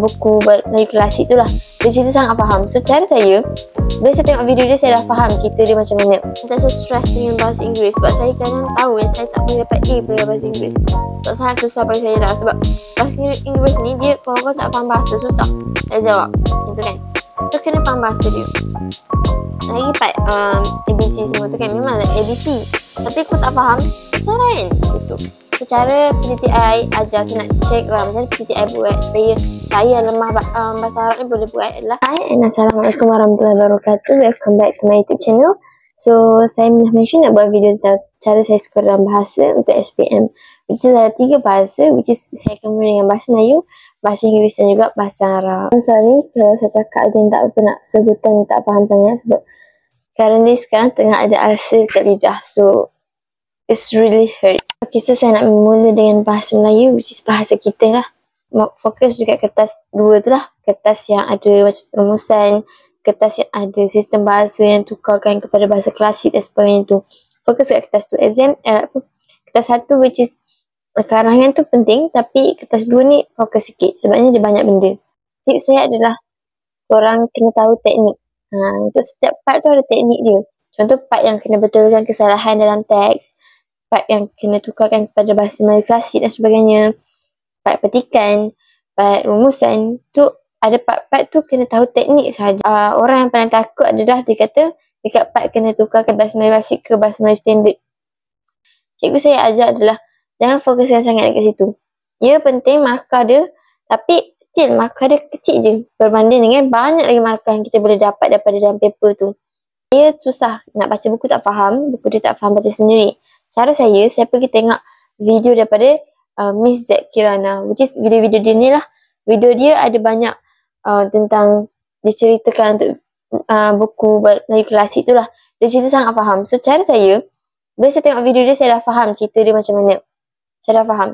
buku Melayu klasik tu lah. Dia cerita sangat faham. So cara saya, bila saya tengok video dia, saya dah faham cerita dia macam mana. Tak so stress dengan bahasa Inggeris. Sebab saya kadang tahu yang saya tak boleh dapat A pada bahasa Inggeris. Sebab sangat susah bagi saya dah. Sebab bahasa Inggeris ni, dia kalau tak faham bahasa, susah nak jawab. Gitu kan. So kena faham bahasa dia. Lagi part ABC semua tu kan, memang ada ABC. Tapi aku tak faham, susah kan. Gitu. Secara PTTI ajar, saya nak check macam mana PTTI buat supaya saya yang lemah bahasa Arab ni boleh buat adalah. Hai and Assalamualaikum warahmatullahi wabarakatuh. Welcome back to my YouTube channel. So saya dah mention nak buat video tentang cara saya skor dalam bahasa untuk SPM, which is ada 3 bahasa, which is saya akan mula dengan bahasa Melayu, bahasa Inggeris dan juga bahasa Arab. I'm sorry kalau saya cakap ada yang tak apa nak sebutan tak faham sangat, sebab currently sekarang tengah ada ulcer kat lidah, so it's really hurt. Okay, so saya nak mula dengan bahasa Melayu, which is bahasa kita lah. Fokus juga kertas 2 tu lah. Kertas yang ada macam perumusan, kertas yang ada sistem bahasa yang tukarkan kepada bahasa klasik dan sebagainya tu. Fokus kat kertas tu. Kertas 1 which is karangan tu penting, tapi kertas 2 ni fokus sikit sebabnya dia banyak benda. Tips saya adalah korang kena tahu teknik. Untuk setiap part tu ada teknik dia. Contoh part yang kena betulkan kesalahan dalam teks, part yang kena tukarkan kepada bahasa Melayu klasik dan sebagainya, part petikan, part rumusan tu, ada part-part tu kena tahu teknik sahaja. Orang yang paling takut adalah dia kata dekat part kena tukarkan bahasa Melayu klasik ke bahasa Melayu standard. Cikgu saya ajar adalah jangan fokuskan sangat dekat situ. Ya penting markah dia, tapi kecil, markah dia kecil je berbanding dengan banyak lagi markah yang kita boleh dapat daripada dalam paper tu. Dia susah nak baca buku, tak faham, buku dia tak faham baca sendiri. Cara saya pergi tengok video daripada Miss Z Kirana, which is video-video dia ni lah. Video dia ada banyak tentang, dia ceritakan untuk buku Melayu klasik tu lah. Dia cerita sangat faham. So cara saya, bila saya tengok video dia, saya dah faham cerita dia macam mana. Saya dah faham.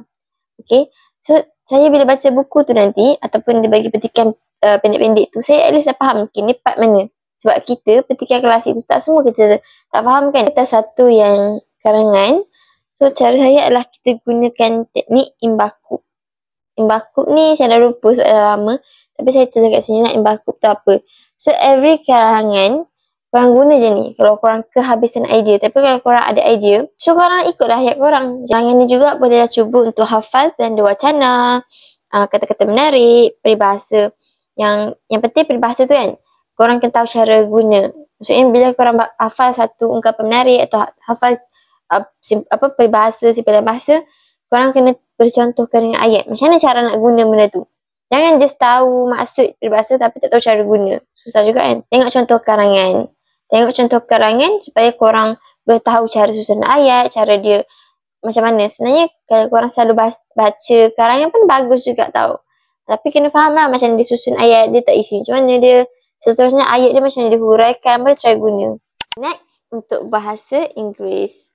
Okay. So saya bila baca buku tu nanti, ataupun dia bagi petikan pendek-pendek tu, saya at least dah faham okay, ni part mana. Sebab kita petikan klasik tu tak semua kita tak faham kan. Kita satu yang karangan. So cara saya adalah kita gunakan teknik imbakub. Imbakub ni saya dah lupa sebab dah lama, tapi saya tulis kat sini lah imbakub tu apa. So every karangan korang guna je ni kalau korang kehabisan idea. Tapi kalau korang ada idea, so korang ikutlah ayat korang. Karangan ni juga boleh cuba untuk hafal tanda wacana, kata-kata menarik, peribahasa. Yang penting peribahasa tu kan, korang kena tahu cara guna. Maksudnya bila korang hafal satu ungkapan menarik atau hafal peribahasa, simpulan bahasa, korang kena bercontohkan dengan ayat. Macam mana cara nak guna benda tu? Jangan just tahu maksud peribahasa tapi tak tahu cara guna. Susah juga kan? Tengok contoh karangan. Tengok contoh karangan supaya korang boleh tahu cara susunan ayat, cara dia macam mana. Sebenarnya kalau korang selalu baca karangan pun bagus juga tau. Tapi kena faham lah macam dia susun ayat, dia tak isi macam mana dia. Seterusnya ayat dia macam mana dia huraikan, boleh try guna. Next, untuk bahasa Inggeris.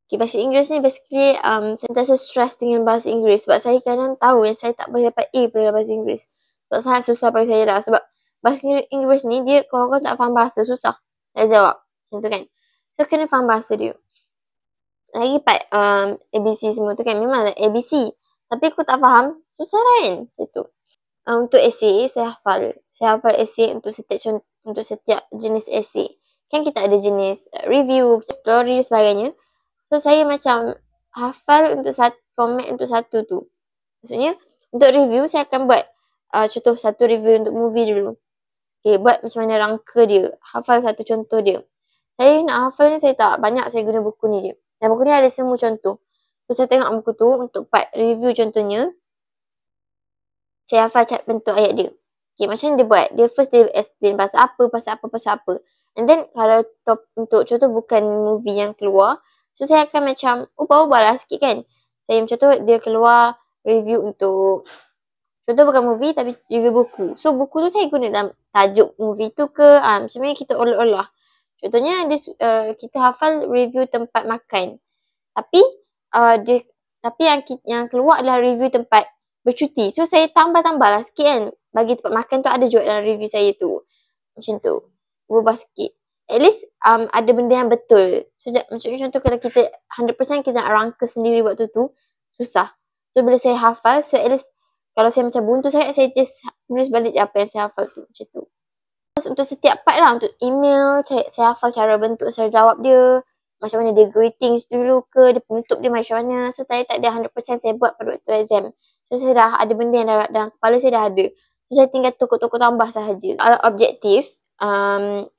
Okay, bahasa Inggeris ni basically sentiasa stress dengan bahasa Inggeris. Sebab saya kadang tahu yang saya tak boleh dapat A pada bahasa Inggeris. Sebab sangat susah bagi saya dah. Sebab bahasa Inggeris ni, dia kalau kau tak faham bahasa, susah nak jawab. Macam tu kan. So kena faham bahasa dia. Lagi part ABC semua tu kan, memang ada ABC. Tapi aku tak faham, susah kan. Itu. Untuk essay, saya hafal. Saya hafal essay untuk setiap jenis essay. Kan kita ada jenis review, story dan sebagainya. So saya macam hafal untuk format untuk satu tu. Maksudnya untuk review saya akan buat contoh satu review untuk movie dulu. Okay, buat macam mana rangka dia. Hafal satu contoh dia. Saya nak hafal ni saya tak banyak, saya guna buku ni je. Dan buku ni ada semua contoh. So saya tengok buku tu untuk part review contohnya. Saya hafal bentuk ayat dia. Okay, macam mana dia buat? Dia first dia explain pasal apa. And then kalau untuk contoh bukan movie yang keluar, so saya akan macam ubah-ubah lah sikit kan. Saya macam tu dia keluar review untuk, contoh bukan movie tapi review buku. So buku tu saya guna dalam tajuk movie tu ke, macam mana kita olah-olah. Contohnya kita hafal review tempat makan. Tapi yang keluar adalah review tempat bercuti. So saya tambah-tambah lah sikit kan. Bagi tempat makan tu ada juga dalam review saya tu. Macam tu. Ubah sikit. At least ada benda yang betul. So macam contoh kalau kita 100% kita nak rangka sendiri waktu tu, susah. So bila saya hafal, so at least Kalau saya macam buntu sangat, saya just tulis balik je apa yang saya hafal tu. Macam tu. Terus untuk setiap part lah, untuk email, saya hafal cara bentuk saya jawab dia. Macam mana dia greetings dulu ke, dia penutup dia macam mana. So, saya tak ada 100% saya buat pada waktu exam. So, saya dah ada benda yang dalam kepala saya dah ada. So, saya tinggal tukar-tukar tambah sahaja. Kalau objektif,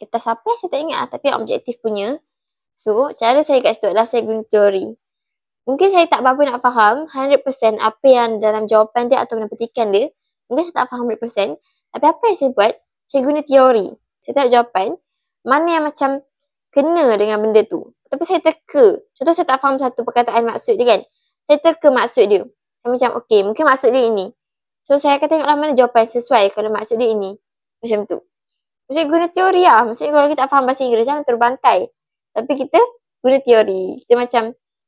kertas apa saya tak ingat lah. Tapi objektif punya. So, cara saya kat situ adalah saya guna teori. Mungkin saya tak berapa nak faham 100% apa yang dalam jawapan dia atau dalam petikan dia. Mungkin saya tak faham 100%. Tapi apa yang saya buat, saya guna teori. Saya tengok jawapan, mana yang macam kena dengan benda tu. Tapi saya teka. Contoh saya tak faham satu perkataan maksud dia kan. Saya teka maksud dia. Saya macam, okay, mungkin maksud dia ini. So, saya akan tengoklah mana jawapan sesuai kalau maksud dia ini. Macam tu. Maksudnya guna teori lah. Maksudnya kalau kita tak faham bahasa Inggeris, jangan terbantai. Tapi kita guna teori. Kita macam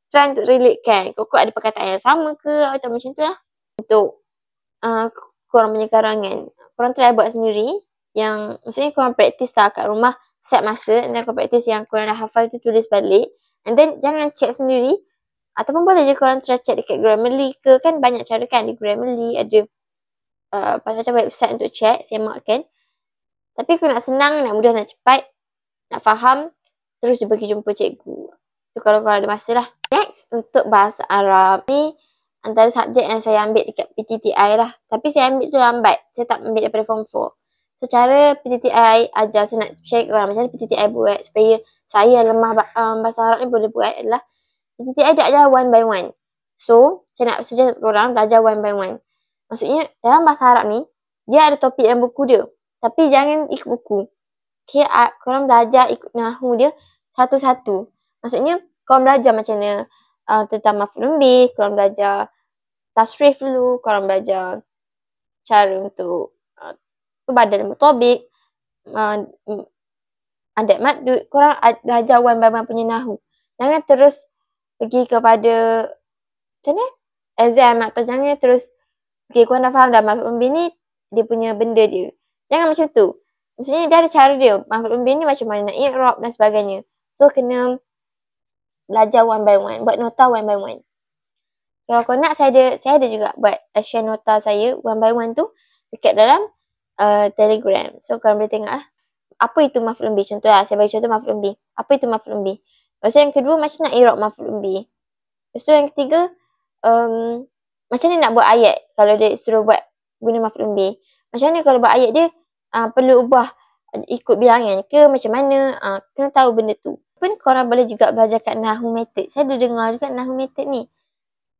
try untuk relate kan. Kok ada perkataan yang sama ke atau macam tu lah. Untuk korang punya karangan. Korang try buat sendiri. Yang maksudnya korang praktis lah kat rumah. Set masa. Dan korang praktis yang korang dah hafal tu tulis balik. And then jangan check sendiri. Ataupun boleh je korang try check dekat Grammarly ke. Kan banyak cara kan. Di Grammarly ada macam website untuk check. Semak kan. Tapi kalau nak senang, nak mudah, nak cepat, nak faham, terus dia pergi jumpa cikgu. So, kalau korang ada masa lah. Next, untuk bahasa Arab. Ni antara subjek yang saya ambil dekat PTTI lah. Tapi saya ambil tu lambat. Saya tak ambil daripada form 4. So, cara PTTI ajar, saya nak check orang macam mana PTTI buat. Supaya saya yang lemah bahasa Arab ni boleh buat adalah PTTI dia ajar one by one. So, saya nak suggest korang belajar one by one. Maksudnya, dalam bahasa Arab ni, dia ada topik dalam buku dia. Tapi jangan ikut buku. Okay, korang belajar ikut nahu dia satu-satu. Maksudnya, korang belajar macam mana tentang maf'ul bih, korang belajar tasrif dulu, korang belajar cara untuk badal muthabik, adat maddud, korang belajar one by one punya nahu. Jangan terus pergi kepada macam mana? Exam atau jangan terus korang dah faham dah maf'ul bih ni dia punya benda dia. Jangan macam tu. Maksudnya dia ada cara dia. Maf'ul bih ni macam mana nak i'rab dan sebagainya. So kena belajar one by one. Buat nota one by one. Kalau kau nak saya ada juga buat share nota saya one by one tu dekat dalam Telegram. So korang boleh tengok lah. Apa itu maf'ul bih? Contoh lah. Saya bagi contoh maf'ul bih. Apa itu maf'ul bih? Lepas tu yang kedua macam nak i'rab maf'ul bih. Lepas tu yang ketiga macam mana nak buat ayat kalau dia suruh buat guna maf'ul bih. Macam mana kalau buat ayat dia perlu ubah ikut bilangan ke macam mana, kena tahu benda tu. Pun korang boleh juga belajar kat Nahu Method. Saya ada dengar juga Nahu Method ni.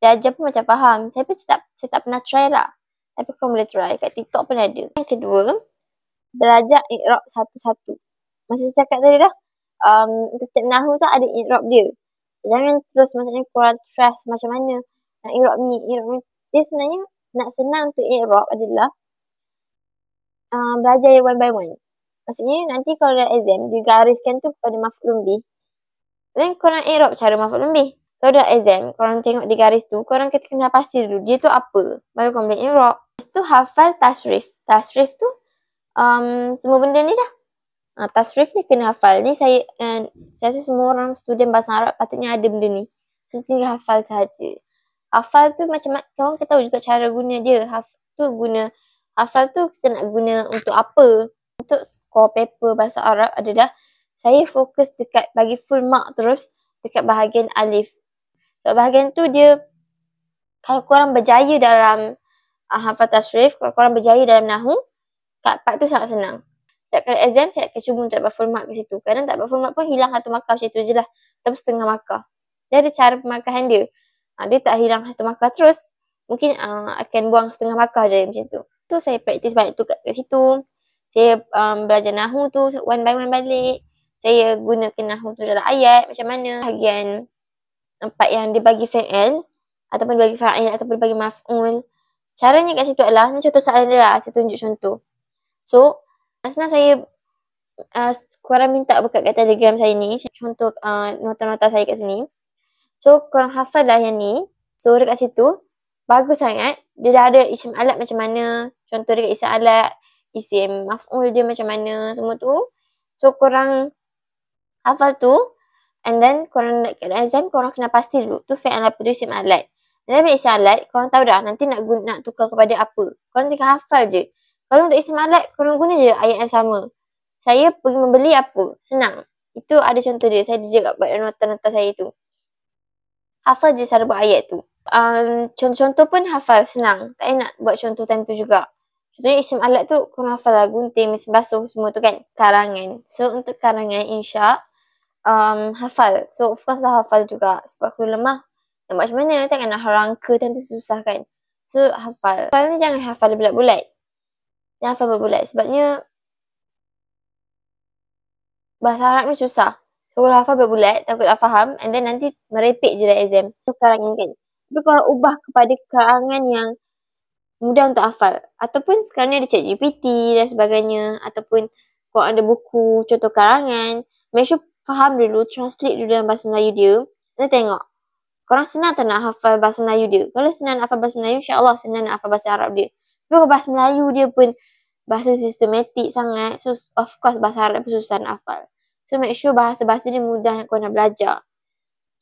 Dia ajar pun macam faham. Saya pun saya tak pernah try lah. Tapi korang boleh try. Kat TikTok pun ada. Yang kedua, belajar i'rab satu-satu. Macam saya cakap tadi dah, untuk setiap Nahu tu ada i'rab dia. Jangan terus maksudnya korang trust macam mana nak i'rab ni. Dia sebenarnya nak senang untuk i'rab adalah belajar one by one. Maksudnya nanti kalau dalam exam digariskan tu pada maf'ul bih. Then korang i'rab cara maf'ul bih. Kalau dalam exam korang tengok di garis tu, korang kena pasti dulu dia tu apa. Baru korang boleh i'rab. Lepas tu hafal tasrif. Tasrif tu semua benda ni dah. Tasrif ni kena hafal. Ni saya rasa semua orang student bahasa Arab patutnya ada benda ni. So tinggal hafal sahaja. Hafal tu macam korang kena tahu juga cara guna dia. Hafal tu kita nak guna untuk apa? Untuk score paper bahasa Arab adalah saya fokus dekat bagi full mark terus dekat bahagian alif. So bahagian tu dia kalau korang berjaya dalam hafal tasrif, kalau korang berjaya dalam nahu, kat part tu sangat senang. Setiap kali exam saya akan cuba untuk dapat full mark ke situ. Kadang tak dapat full mark pun hilang satu markah macam tu je lah. Ataupun setengah markah. Dia ada cara pemarkahan dia. Dia tak hilang satu markah terus. Mungkin akan buang setengah markah je macam tu. Tu saya praktis banyak tu kat situ. Saya belajar nahu tu one by one balik. Saya gunakan nahu tu dalam ayat macam mana. Bahagian part yang dia bagi fa'il ataupun dia bagi fa'il ataupun dia bagi maf'ul. Caranya kat situ adalah, ni contoh soalan dia lah. Saya tunjuk contoh. So, sebenarnya saya korang minta buka kat Telegram saya ni. Saya contoh nota-nota saya kat sini. So, korang hafal lah yang ni. So, dekat situ bagus sangat. Dia dah ada isim alat macam mana. Contoh dekat isim alat. Isim maf'ul dia macam mana. Semua tu. So, korang hafal tu. And then, korang nak kat exam, korang kena pasti dulu. Tu fi'il apa tu isim alat. Dan bila isi alat, korang tahu dah nanti nak tukar kepada apa. Korang tinggal hafal je. Kalau untuk isi alat, korang guna je ayat yang sama. Saya pergi membeli apa? Senang. Itu ada contoh dia. Saya juga buat nota-nota saya tu. Hafal je cara buat ayat tu. Contoh-contoh pun hafal, senang. Tak payah nak buat contoh time tu juga. Contohnya isim alat tu korang hafal lah. Gunting, mesin basuh semua tu kan. Karangan. So untuk karangan insya hafal. So of course lah hafal juga. Sebab aku lemah. Nak buat macam mana? Takkan nak rangka time tu susah kan. So hafal. Hafal ni jangan hafal bulat-bulat. Jangan hafal bulat-bulat. Sebabnya bahasa Arab ni susah. So kalau hafal bulat, takut tak faham. And then nanti merepek je dalam exam. So karangan kan. Tapi korang ubah kepada karangan yang mudah untuk hafal. Ataupun sekarang ni ada ChatGPT dan sebagainya. Ataupun korang ada buku contoh karangan. Make sure faham dulu, translate dulu dalam bahasa Melayu dia. Nanti tengok. Korang senang tak nak hafal bahasa Melayu dia? Kalau senang nak hafal bahasa Melayu, insyaAllah senang nak hafal bahasa Arab dia. Tapi kalau bahasa Melayu dia pun bahasa sistematik sangat. So of course bahasa Arab pun susah nak hafal. So make sure bahasa-bahasa dia mudah yang korang nak belajar.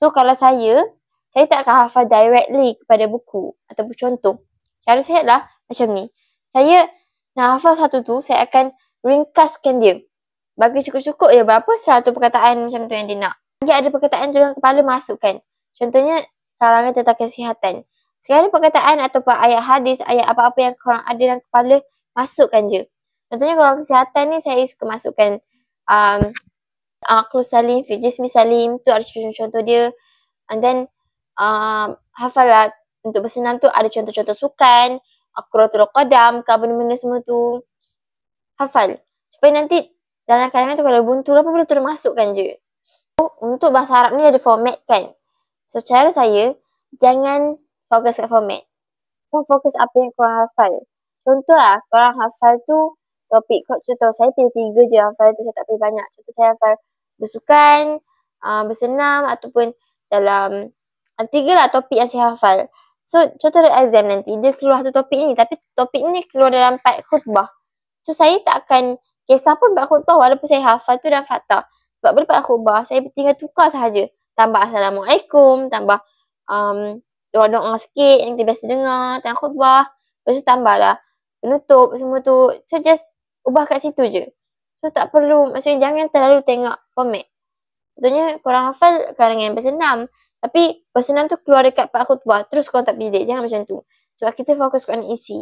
So kalau saya tak akan hafal directly kepada buku ataupun contoh. Cara saya adalah macam ni. Saya nak hafal satu tu, saya akan ringkaskan dia. Bagi cukup-cukup je berapa 100 perkataan macam tu yang dia nak. Lagi ada perkataan tu dalam kepala masukkan. Contohnya karangan tentang kesihatan. Segala perkataan ataupun ayat hadis, ayat apa-apa yang korang ada dalam kepala, masukkan je. Contohnya kalau kesihatan ni saya suka masukkan Aqlus Salim, fi Jismi Salim. Tu ada contoh-contoh dia. And then hafal lah. Untuk bersenam tu ada contoh-contoh sukan, Quratul Qadam, benda-benda semua tu. Hafal. Supaya nanti dalam kalangan tu kalau buntu apa boleh termasukkan je. Untuk bahasa Arab ni ada format kan. So cara saya, jangan fokus kat format. Korang fokus apa yang korang hafal. Contoh lah, korang hafal tu topik. Contoh saya pilih 3 je hafal tu, saya tak pilih banyak. Contoh saya hafal bersukan, bersenam ataupun dalam 3 lah topik yang saya hafal. So, contoh ada exam nanti, dia keluar tu topik ni. Tapi topik ni keluar dalam 4 khutbah. So, saya tak akan kisah pun 4 khutbah walaupun saya hafal tu dan fakta. Sebab bila 4 khutbah, saya tinggal tukar sahaja. Tambah Assalamualaikum, tambah doa-doa sikit yang kita biasa dengar, tengah khutbah. Lepas tu tambah lah penutup semua tu. So, just ubah kat situ je. So, tak perlu, maksudnya jangan terlalu tengok format. Contohnya, korang hafal karangan bersenam. Tapi bersenam tu keluar dekat 4 khutbah. Terus korang tak pilih. Jangan macam tu. Sebab kita fokus kat isi.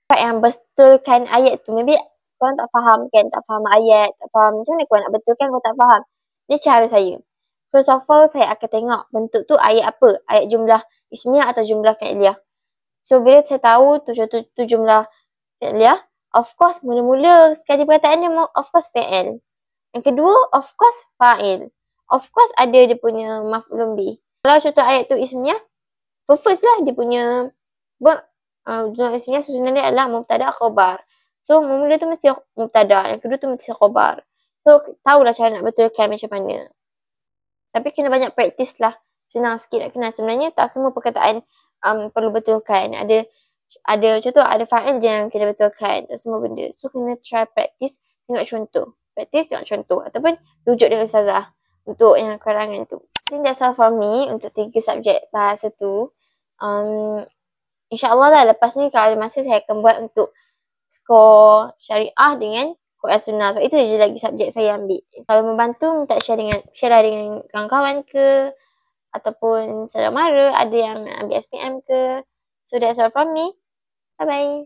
Part yang betulkan ayat tu. Maybe korang tak faham kan. Tak faham ayat. Tak faham macam mana korang nak betulkan korang tak faham. Ini cara saya. First of all, saya akan tengok bentuk tu ayat apa. Ayat jumlah ismiyah atau jumlah fi'liyah. So, bila saya tahu tu jumlah fi'liyah. Of course, mula-mula sekali perkataan dia of course fi'il. Yang kedua, of course fa'il. Of course ada dia punya maf'ulun bih. Kalau contoh ayat tu ismiyah, first lah dia punya jumlah ismiyah susunan dia adalah mubtada khabar. So mula tu mesti mubtada, yang kedua tu mesti khabar. So tahulah cara nak betulkan macam mana. Tapi kena banyak praktis lah. Senang sikit nak kenal. Sebenarnya tak semua perkataan perlu betulkan. Ada contoh ada fa'il je yang kena betulkan. Tak semua benda. So kena try praktis, tengok contoh. Praktis tengok contoh ataupun rujuk dengan ustazah untuk yang karangan tu. I think that's all for me untuk 3 subjek bahasa tu. InsyaAllah lah lepas ni kalau ada masa saya akan buat untuk skor syariah dengan Quran Sunnah. So itu je lagi subjek saya ambil. Kalau membantu minta share lah dengan kawan-kawan ke ataupun saudara mara ada yang ambil SPM ke. So that's all from me. Bye bye.